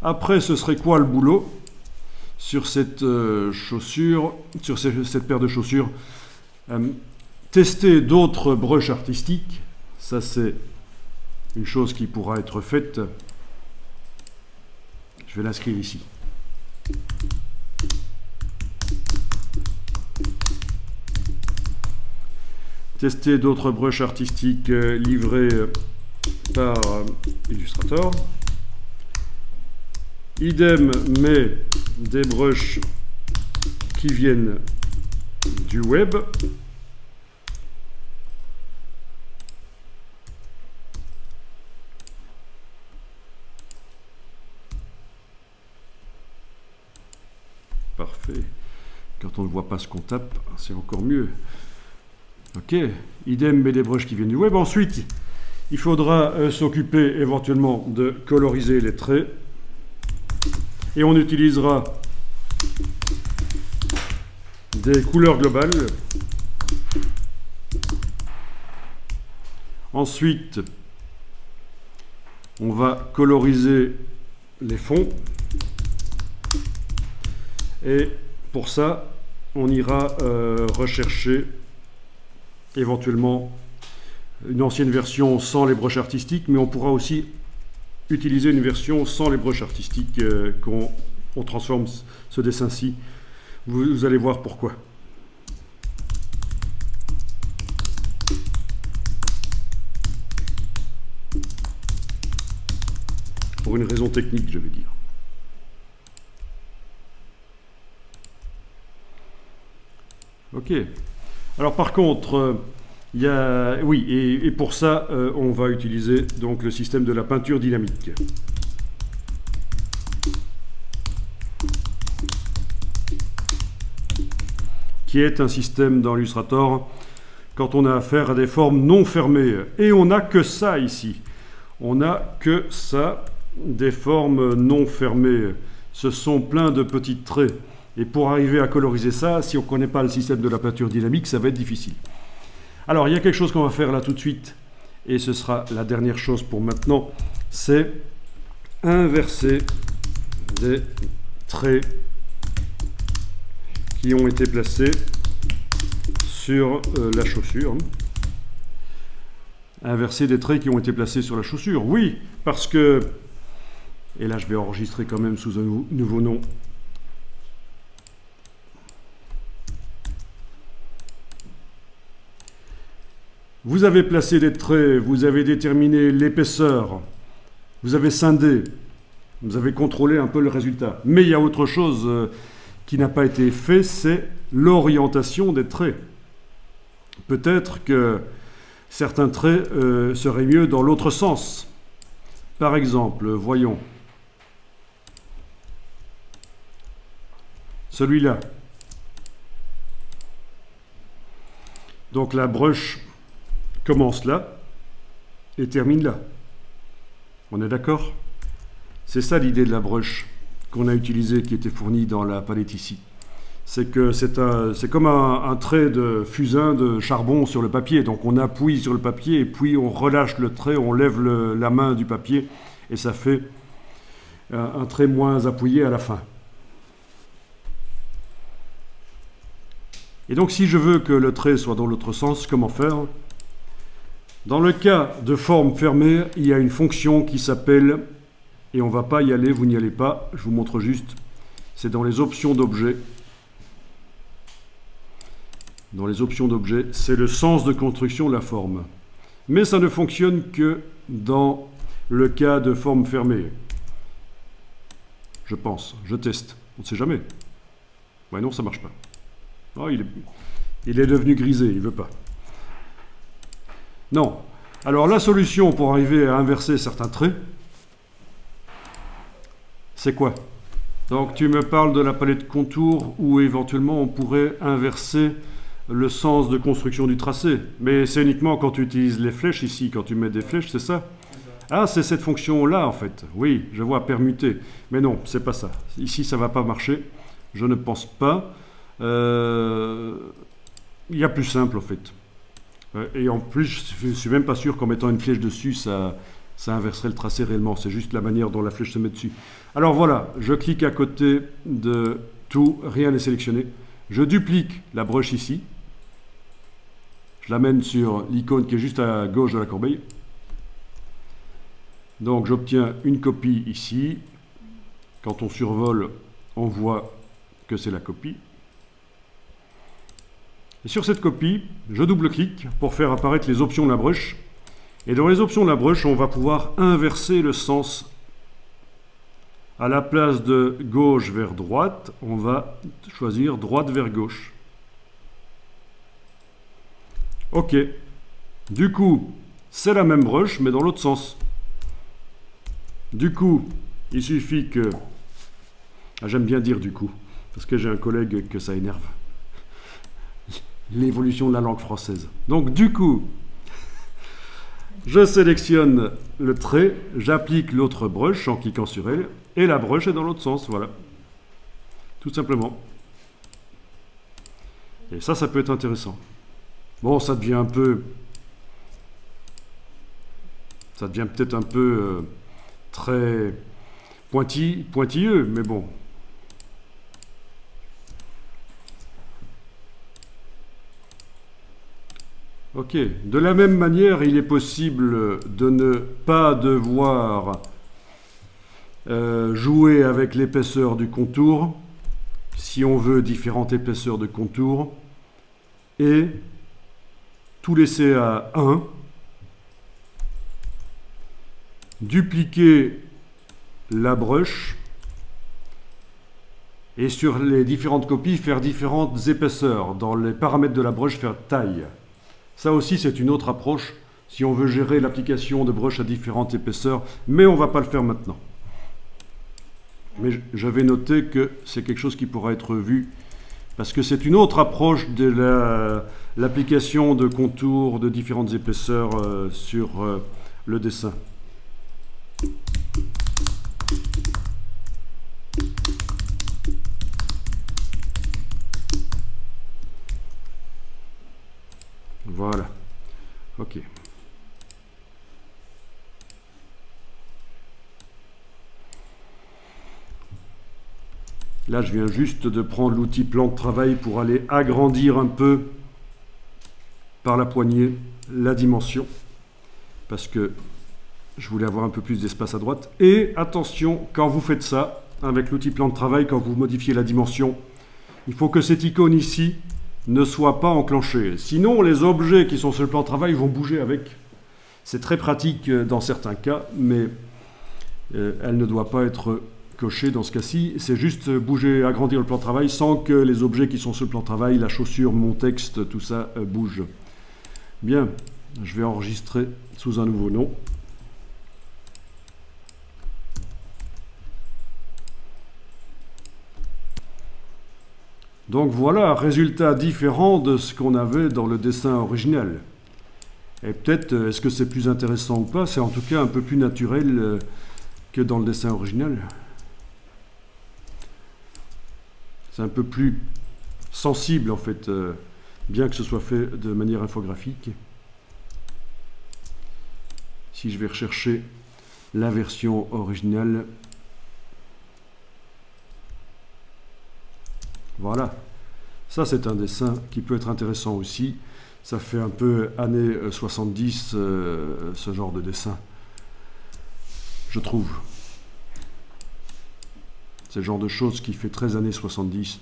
Après, ce serait quoi le boulot sur cette chaussure, sur cette paire de chaussures? Tester d'autres brushes artistiques, ça c'est une chose qui pourra être faite. Je vais l'inscrire ici. Tester d'autres brushes artistiques livrées par Illustrator. Idem, mais des brushes qui viennent du web. Parfait. Quand on ne voit pas ce qu'on tape, c'est encore mieux. Ok, idem, mais des brushes qui viennent du web. Ensuite, il faudra s'occuper éventuellement de coloriser les traits. Et on utilisera des couleurs globales. Ensuite, on va coloriser les fonds. Et pour ça, on ira rechercher éventuellement une ancienne version sans les brushes artistiques, mais on pourra aussi utiliser une version sans les brushes artistiques qu'on transforme ce dessin-ci. Vous allez voir pourquoi. Pour une raison technique, je vais dire. Ok. Alors par contre, il y a... Oui, et pour ça, on va utiliser donc le système de la peinture dynamique. Qui est un système dans Illustrator quand on a affaire à des formes non fermées. Et on n'a que ça ici. On n'a que ça, des formes non fermées. Ce sont plein de petits traits. Et pour arriver à coloriser ça, si on ne connaît pas le système de la peinture dynamique, ça va être difficile. Alors, il y a quelque chose qu'on va faire là tout de suite, et ce sera la dernière chose pour maintenant, c'est inverser des traits qui ont été placés sur la chaussure. Inverser des traits qui ont été placés sur la chaussure, oui, parce que, et là je vais enregistrer quand même sous un nouveau nom, vous avez placé des traits, vous avez déterminé l'épaisseur, vous avez scindé, vous avez contrôlé un peu le résultat. Mais il y a autre chose qui n'a pas été fait, c'est l'orientation des traits. Peut-être que certains traits seraient mieux dans l'autre sens. Par exemple, voyons, celui-là. Donc la brush commence là et termine là. On est d'accord? C'est ça l'idée de la brush qu'on a utilisée, qui était fournie dans la palette ici. C'est que c'est comme un trait de fusain de charbon sur le papier. Donc on appuie sur le papier et puis on relâche le trait, on lève la main du papier et ça fait un trait moins appuyé à la fin. Et donc si je veux que le trait soit dans l'autre sens, comment faire? Dans le cas de forme fermée, il y a une fonction qui s'appelle, et on ne va pas y aller, vous n'y allez pas, je vous montre juste, c'est dans les options d'objet. Dans les options d'objet, c'est le sens de construction de la forme. Mais ça ne fonctionne que dans le cas de forme fermée. Je pense, je teste, on ne sait jamais. Ouais, non, ça ne marche pas. Oh, il est devenu grisé, il ne veut pas. Non. Alors la solution pour arriver à inverser certains traits, c'est quoi? Donc tu me parles de la palette contour où éventuellement on pourrait inverser le sens de construction du tracé. Mais c'est uniquement quand tu utilises les flèches ici, quand tu mets des flèches, c'est ça? Ah, c'est cette fonction-là en fait. Oui, je vois, permuter. Mais non, c'est pas ça. Ici, ça ne va pas marcher. Je ne pense pas. Il y a plus simple en fait. Et en plus, je ne suis même pas sûr qu'en mettant une flèche dessus, ça ça inverserait le tracé réellement. C'est juste la manière dont la flèche se met dessus. Alors voilà, je clique à côté de tout, rien n'est sélectionné. Je duplique la broche ici. Je l'amène sur l'icône qui est juste à gauche de la corbeille. Donc j'obtiens une copie ici. Quand on survole, on voit que c'est la copie. Et sur cette copie, je double-clique pour faire apparaître les options de la broche. Et dans les options de la broche, on va pouvoir inverser le sens. À la place de gauche vers droite, on va choisir droite vers gauche. OK. Du coup, c'est la même broche, mais dans l'autre sens. Du coup, il suffit que... Ah, j'aime bien dire du coup, parce que j'ai un collègue que ça énerve. L'évolution de la langue française. Donc du coup, je sélectionne le trait, j'applique l'autre brush en cliquant sur elle, et la brush est dans l'autre sens, voilà. Tout simplement. Et ça peut être intéressant. Bon, ça devient un peu... Ça devient peut-être un peu très pointilleux, mais bon. Ok, de la même manière, il est possible de ne pas devoir jouer avec l'épaisseur du contour, si on veut différentes épaisseurs de contour, et tout laisser à 1, dupliquer la brush, et sur les différentes copies, faire différentes épaisseurs. Dans les paramètres de la brush, faire taille. Ça aussi, c'est une autre approche si on veut gérer l'application de brush à différentes épaisseurs, mais on ne va pas le faire maintenant. Mais j'avais noté que c'est quelque chose qui pourra être vu, parce que c'est une autre approche de l'application de contours de différentes épaisseurs sur le dessin. Voilà. OK. Là, je viens juste de prendre l'outil plan de travail pour aller agrandir un peu par la poignée la dimension, parce que je voulais avoir un peu plus d'espace à droite. Et attention, quand vous faites ça, avec l'outil plan de travail, quand vous modifiez la dimension, il faut que cette icône ici ne soit pas enclenchée. Sinon, les objets qui sont sur le plan de travail vont bouger avec. C'est très pratique dans certains cas, mais elle ne doit pas être cochée dans ce cas-ci. C'est juste bouger, agrandir le plan de travail sans que les objets qui sont sur le plan de travail, la chaussure, mon texte, tout ça bouge. Bien, je vais enregistrer sous un nouveau nom. Donc voilà un résultat différent de ce qu'on avait dans le dessin original. Et peut-être, est-ce que c'est plus intéressant ou pas? C'est en tout cas un peu plus naturel que dans le dessin original. C'est un peu plus sensible en fait, bien que ce soit fait de manière infographique. Si je vais rechercher la version originale, voilà, ça c'est un dessin qui peut être intéressant aussi. Ça fait un peu années 70, ce genre de dessin, je trouve. C'est le genre de choses qui fait très années 70.